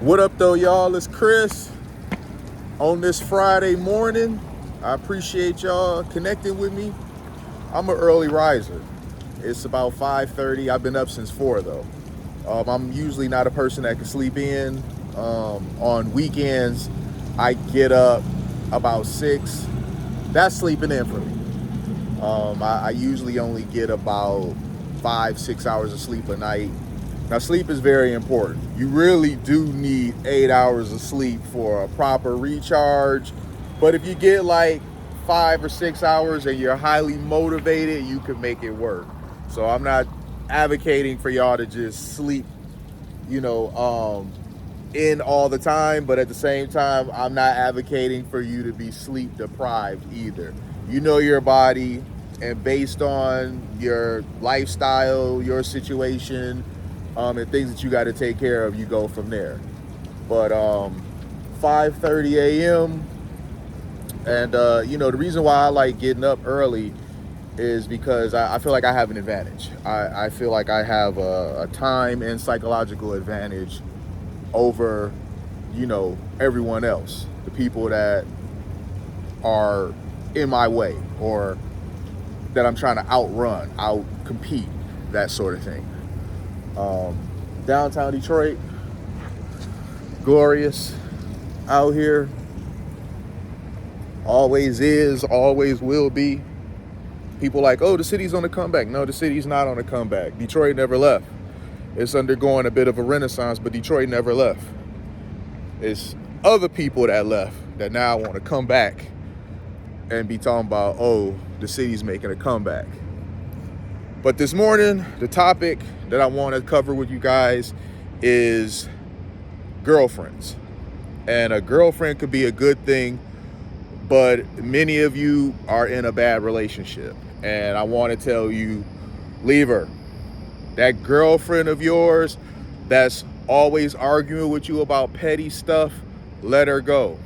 What up though, y'all? It's Chris on this Friday morning. I appreciate y'all connecting with me. I'm an early riser. It's about 5:30. I've been up since 4 though. I'm usually not a person that can sleep in. On weekends, I get up about 6. That's sleeping in for me. I usually only get about 5, 6 hours of sleep a night. Now, sleep is very important. You really do need 8 hours of sleep for a proper recharge. But if you get like 5 or 6 hours and you're highly motivated, you can make it work. So I'm not advocating for y'all to just sleep, in all the time. But at the same time, I'm not advocating for you to be sleep deprived either. You know your body, and based on your lifestyle, your situation, and things that you got to take care of, you go from there. But 5:30 a.m. and the reason why I like getting up early is because I feel like I have an advantage. I feel like I have a time and psychological advantage over everyone else, the people that are in my way or that I'm trying to outrun, out compete, that sort of thing. Downtown Detroit, glorious out here. Always is, always will be. People like, oh, the city's on the comeback. No, the city's not on the comeback. Detroit never left. It's undergoing a bit of a renaissance, but Detroit never left. It's other people that left that now want to come back and be talking about, oh, the city's making a comeback. But this morning, the topic that I want to cover with you guys is girlfriends. And a girlfriend could be a good thing, but many of you are in a bad relationship. And I want to tell you, leave her. That girlfriend of yours that's always arguing with you about petty stuff, let her go.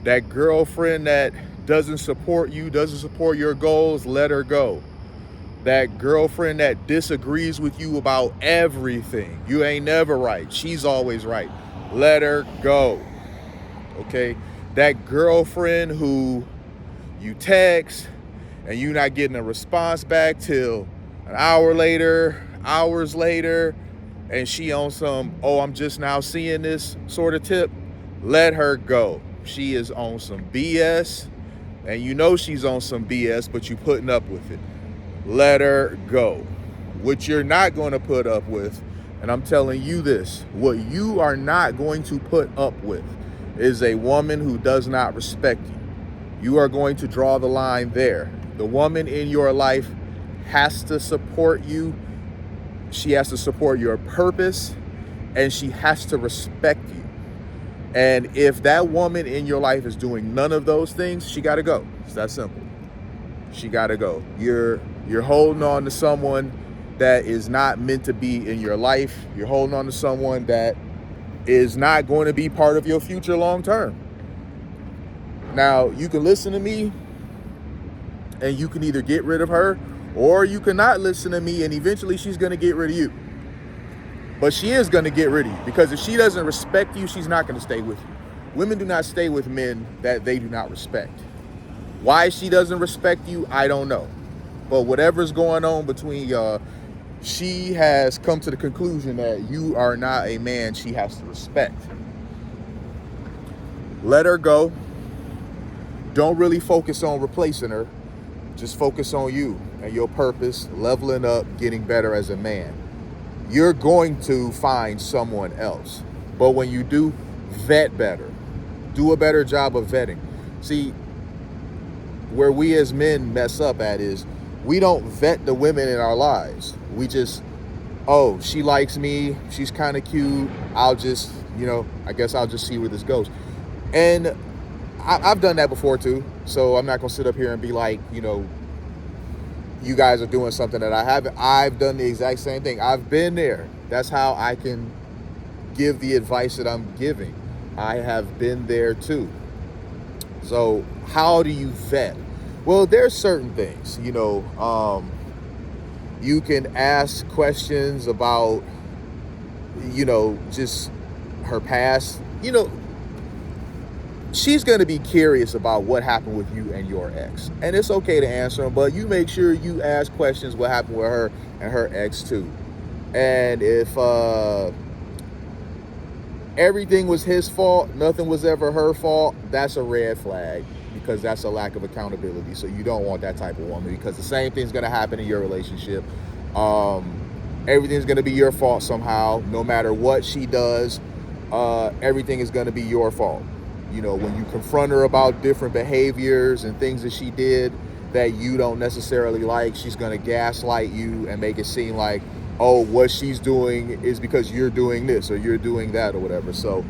That girlfriend that doesn't support you, doesn't support your goals, let her go. That girlfriend that disagrees with you about everything. You ain't never right. She's always right. Let her go. Okay? That girlfriend who you text and you not getting a response back till an hour later, hours later, and she on some, oh, I'm just now seeing this sort of tip. Let her go. She is on some BS, and you know she's on some BS, but you putting up with it. Let her go. What you're not going to put up with, and I'm telling you this, what you are not going to put up with is a woman who does not respect you. You are going to draw the line there. The woman in your life has to support you. She has to support your purpose, and she has to respect you. And if that woman in your life is doing none of those things, she got to go. It's that simple. She got to go. You're holding on to someone that is not meant to be in your life. You're holding on to someone that is not going to be part of your future long term. Now, you can listen to me and you can either get rid of her, or you cannot listen to me and eventually she's going to get rid of you. But she is going to get rid of you, because if she doesn't respect you, she's not going to stay with you. Women do not stay with men that they do not respect. Why she doesn't respect you, I don't know. But whatever's going on between y'all, she has come to the conclusion that you are not a man she has to respect. Let her go. Don't really focus on replacing her. Just focus on you and your purpose, leveling up, getting better as a man. You're going to find someone else. But when you do, vet better. Do a better job of vetting. See, where we as men mess up at is we don't vet the women in our lives. We just, oh, she likes me, she's kind of cute, I'll just, I guess I'll just see where this goes. And I've done that before too, so I'm not going to sit up here and be like, you guys are doing something that I haven't. I've done the exact same thing. I've been there. That's how I can give the advice that I'm giving. I have been there too. So how do you vet? Well, there's certain things, you can ask questions about, just her past, she's going to be curious about what happened with you and your ex. And it's okay to answer them, but you make sure you ask questions what happened with her and her ex too. And if everything was his fault, nothing was ever her fault, that's a red flag, because that's a lack of accountability. So you don't want that type of woman, because the same thing's going to happen in your relationship. Everything's going to be your fault somehow. No matter what she does, everything is going to be your fault. When you confront her about different behaviors and things that she did that you don't necessarily like, she's going to gaslight you and make it seem like, oh, what she's doing is because you're doing this or you're doing that or whatever. So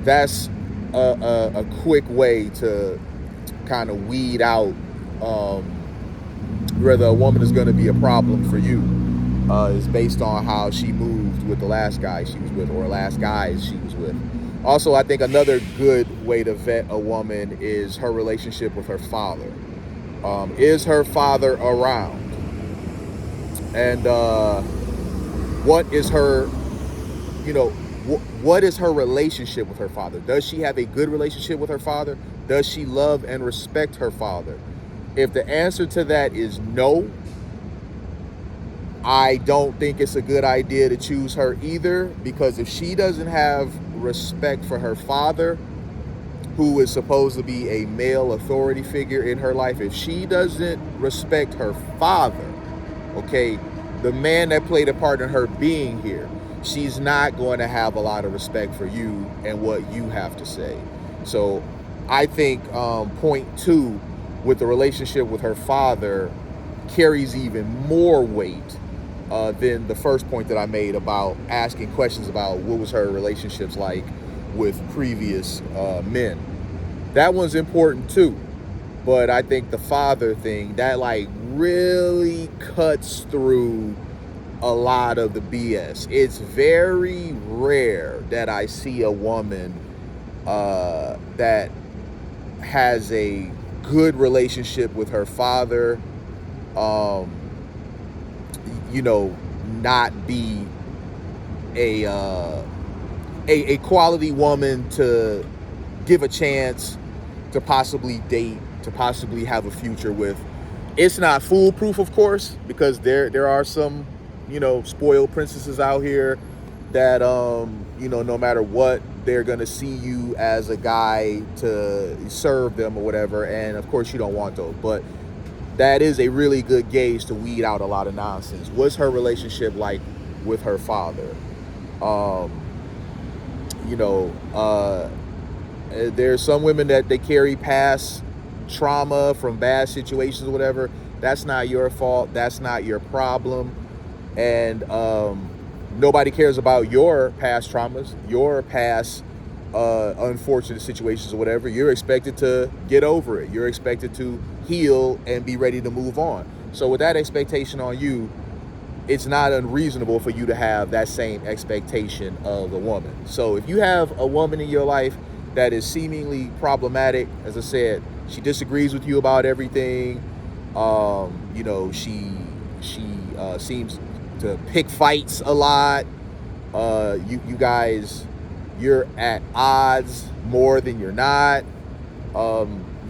that's a quick way to kind of weed out whether a woman is going to be a problem for you, is based on how she moved with the last guy she was with, or last guys she was with. Also, I think another good way to vet a woman is her relationship with her father. Is her father around? And what is her, what is her relationship with her father? Does she have a good relationship with her father? Does she love and respect her father? If the answer to that is no, I don't think it's a good idea to choose her either, because if she doesn't have respect for her father, who is supposed to be a male authority figure in her life, if she doesn't respect her father, okay, the man that played a part in her being here, she's not going to have a lot of respect for you and what you have to say. So I think point 2 with the relationship with her father carries even more weight than the first point that I made about asking questions about what was her relationships like with previous men. That one's important too, but I think the father thing, that really cuts through a lot of the BS. It's very rare that I see a woman that has a good relationship with her father, not be a quality woman to give a chance to possibly date, to possibly have a future with. It's not foolproof, of course, because there are some, spoiled princesses out here that, no matter what, they're going to see you as a guy to serve them or whatever. And of course you don't want those, but that is a really good gauge to weed out a lot of nonsense. What's her relationship like with her father? There's some women that they carry past trauma from bad situations or whatever. That's not your fault. That's not your problem. And nobody cares about your past traumas, your past unfortunate situations or whatever. You're expected to get over it. You're expected to heal and be ready to move on. So with that expectation on you, it's not unreasonable for you to have that same expectation of a woman. So if you have a woman in your life that is seemingly problematic, as I said, she disagrees with you about everything. She seems to pick fights a lot. You guys, you're at odds more than you're not.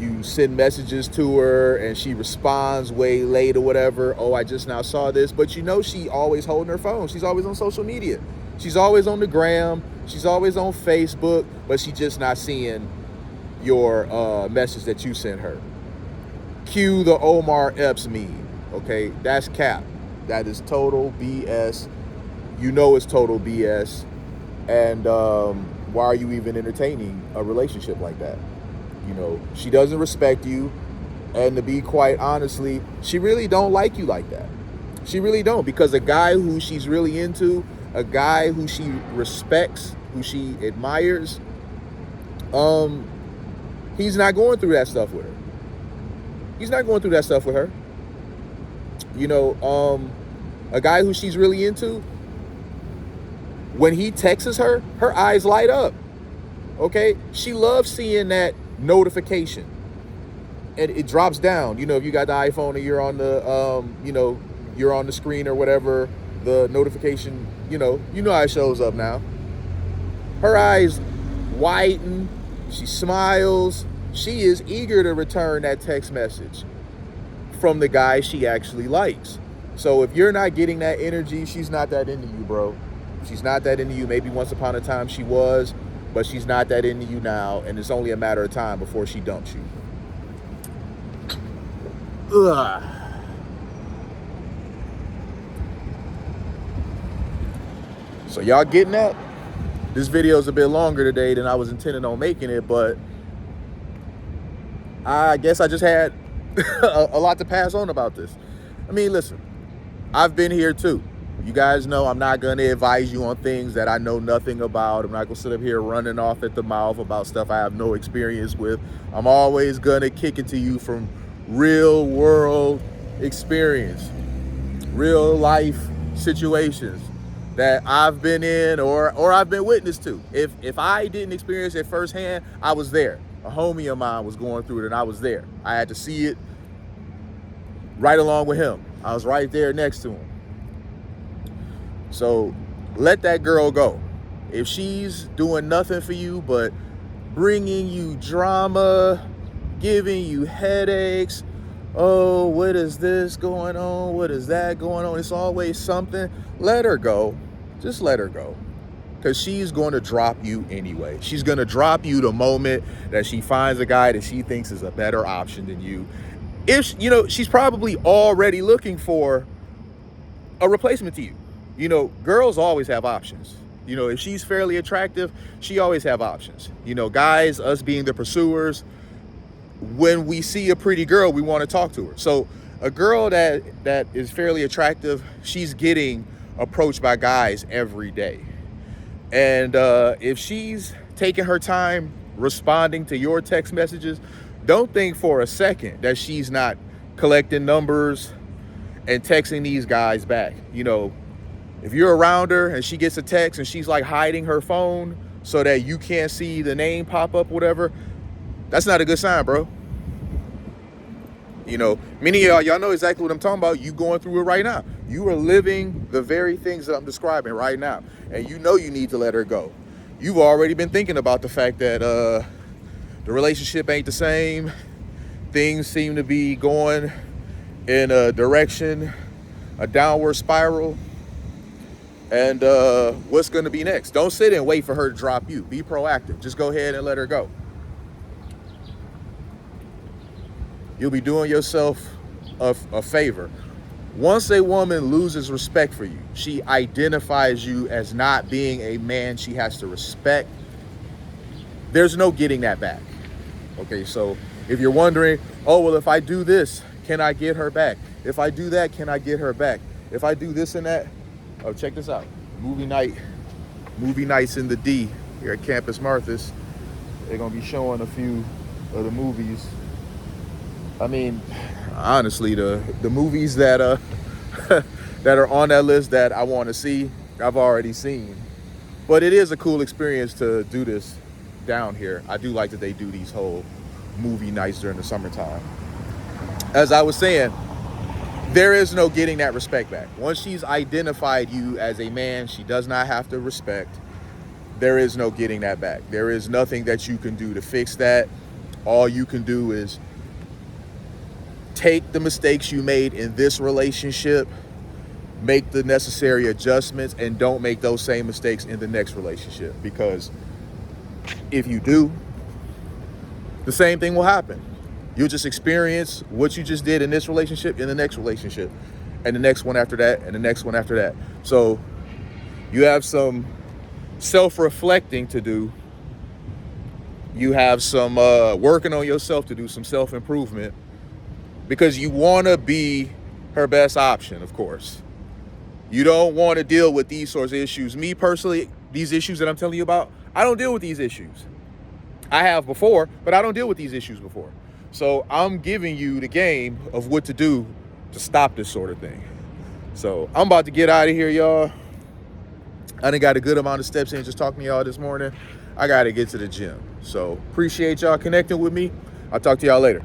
You send messages to her and she responds way late or whatever. Oh, I just now saw this. But she always holding her phone. She's always on social media. She's always on the gram. She's always on Facebook, but she's just not seeing your message that you sent her. Cue the Omar Epps meme. Okay, that's cap. That is total BS. It's total BS. And why are you even entertaining a relationship like that? She doesn't respect you. And to be quite honestly, she really don't like you like that. She really don't, because a guy who she's really into, a guy who she respects, who she admires, he's not going through that stuff with her. He's not going through that stuff with her. A guy who she's really into, when he texts her, her eyes light up. Okay? She loves seeing that notification. And it drops down. If you got the iPhone and you're on the, you're on the screen or whatever, the notification, how it shows up now. Her eyes widen, she smiles. She is eager to return that text message from the guy she actually likes. So if you're not getting that energy, she's not that into you, bro. She's not that into you. Maybe once upon a time she was, but she's not that into you now, and it's only a matter of time before she dumps you. Ugh. So y'all getting that? This video is a bit longer today than I was intending on making it, but I guess I just had a lot to pass on about this. I mean, listen, I've been here too. You guys know I'm not going to advise you on things that I know nothing about. I'm not going to sit up here running off at the mouth about stuff I have no experience with. I'm always going to kick it to you from real world experience, real life situations that I've been in or I've been witness to. If I didn't experience it firsthand, I was there. A homie of mine was going through it and I was there. I had to see it right along with him. I was right there next to him. So let that girl go. If she's doing nothing for you but bringing you drama, giving you headaches, oh, what is this going on? What is that going on? It's always something. Let her go. Just let her go. Because she's going to drop you anyway. She's going to drop you the moment that she finds a guy that she thinks is a better option than you. If, you know, she's probably already looking for a replacement to you. You know, girls always have options. You know, if she's fairly attractive, she always have options. You know, guys, us being the pursuers, when we see a pretty girl, we want to talk to her. So a girl that is fairly attractive, she's getting approached by guys every day. And if she's taking her time responding to your text messages, don't think for a second that she's not collecting numbers and texting these guys back. You know, if you're around her and she gets a text and she's like hiding her phone so that you can't see the name pop up, whatever, that's not a good sign, bro. You know, many of y'all know exactly what I'm talking about. You going through it right now. You are living the very things that I'm describing right now. And you know you need to let her go. You've already been thinking about the fact that the relationship ain't the same. Things seem to be going in a direction, a downward spiral. And what's going to be next? Don't sit and wait for her to drop you. Be proactive. Just go ahead and let her go. You'll be doing yourself a favor. Once a woman loses respect for you, she identifies you as not being a man she has to respect. There's no getting that back. Okay, so if you're wondering, oh, well, if I do this, can I get her back? If I do that, can I get her back? If I do this and that, oh, check this out. Movie nights in the D here at Campus Marthas. They're gonna be showing a few of the movies. I mean, honestly, the movies that that are on that list that I want to see, I've already seen. But it is a cool experience to do this down here. I do like that they do these whole movie nights during the summertime. As I was saying, there is no getting that respect back. Once she's identified you as a man she does not have to respect, there is no getting that back. There is nothing that you can do to fix that. All you can do is take the mistakes you made in this relationship, make the necessary adjustments, and don't make those same mistakes in the next relationship. Because if you do, the same thing will happen. You'll just experience what you just did in this relationship in the next relationship, and the next one after that, and the next one after that. So you have some self-reflecting to do. You have some working on yourself to do, some self-improvement, because you want to be her best option, of course. You don't want to deal with these sorts of issues. Me personally, these issues that I'm telling you about, I don't deal with these issues. I have before, but I don't deal with these issues before. So I'm giving you the game of what to do to stop this sort of thing. So I'm about to get out of here, y'all. I done got a good amount of steps in just talking to y'all this morning. I got to get to the gym. So appreciate y'all connecting with me. I'll talk to y'all later.